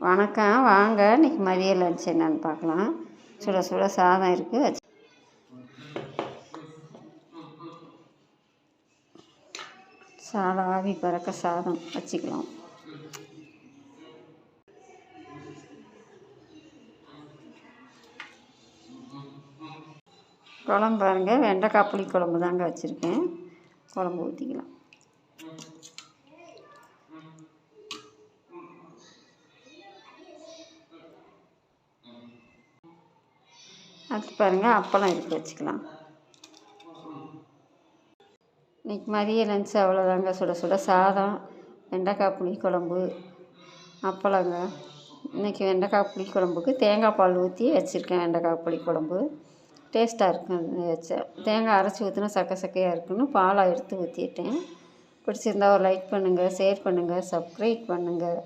வணக்கம், வாங்க. இன்றைக்கி மதிய லன்ச் என்னென்னு பார்க்கலாம். சுட சுட சாதம் இருக்குது, சாதம் ஆவி பறக்க சாதம் வச்சுக்கலாம். குழம்பு பாருங்கள், வெண்டைக்காய் புளி குழம்பு தாங்க வச்சுருக்கேன். குழம்பு ஊற்றிக்கலாம். அடுத்து பாருங்கள், அப்பளம் எடுத்து வச்சுக்கலாம். இன்றைக்கி மதிய லன்ச் அவ்வளோதாங்க. சுட சுட சாதம், வெண்டைக்காய் புளி குழம்பு, அப்பளங்க. இன்றைக்கி வெண்டைக்காய் புளி குழம்புக்கு தேங்காய் பால் ஊற்றி வச்சுருக்கேன். வெண்டைக்காய் புளி குழம்பு டேஸ்ட்டாக இருக்குன்னு வச்சேன். தேங்காய் அரைச்சி ஊற்றினா சக்கையாக இருக்குன்னு பாலாக எடுத்து ஊற்றிட்டேன். பிடிச்சிருந்தா ஒரு லைக் பண்ணுங்கள், ஷேர் பண்ணுங்கள், சப்ஸ்கிரைப் பண்ணுங்கள்.